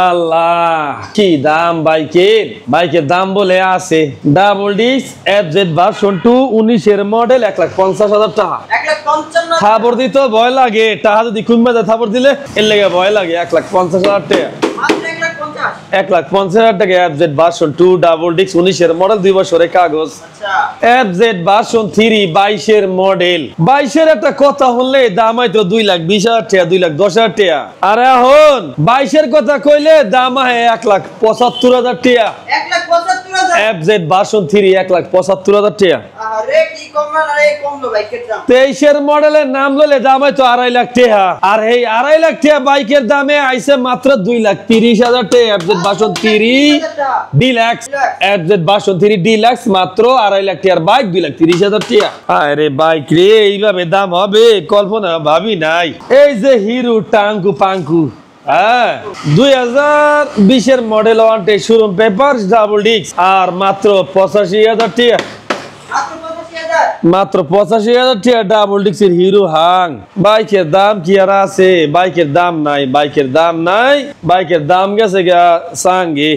আল্লাহ কি দাম বাইকের দাম বলে আছে ডাবল ডিস্ক এফজেড ভার্সন 2 19 এর মডেল 1,50,000 টাকা। 1,55,000 থাবর দিতে ভয় লাগে, টাকা যদি কমে যায় থাবর দিলে এর লেগে ভয় লাগে। 1,50,000 টাকা, মাত্র 1,50,000 1,50,000 টাকা এফজেড ভার্সন 2 ডাবল ডিস্ক 19 এর মডেল 2 বছরের কাগজ। আচ্ছা এফজেড ভার্সন 3 22 এর মডেল। 22 এর একটা কথা হলে দাম হয়তো 2,20,000 টাকা, 2,10,000 টাকা। আর এখন 22 এর কথা কইলে দাম হয় 1,75,000 টাকা। 1,75,000 এফজেড ভার্সন 3 1,75,000 টাকা। আরে কি কম না রে, কমলো বাইকের দাম। 23 এর মডেলের নাম লইলে দাম হয়তো 2.5 লাখ টাকা। আর এই 2.5 লাখ টাকা বাইকের দামে আইছে মাত্র 2,30,000 টাকা। FZ version 3 deluxe, FZ version 3 deluxe মাত্র 2.5 লাখ টাকার বাইক 2,30,000 টাকা। আরে বাইক রে এইভাবে দাম হবে কল্পনা ভাবি নাই। এই যে হিরো টাঙ্কু পাঙ্কু, হ্যাঁ 2020 এর মডেল ওয়ান্টে শোরুম পেপার ডাবল ডিস্ক আর মাত্র 85,000 টাকা। মাত্র 85,000 টাকা ডাবল ডিস্কের হিরো হাং। বাইকের দাম কি আর আছে? বাইকের দাম নাই, বাইকের দাম গেছে গা সাঙ্গে।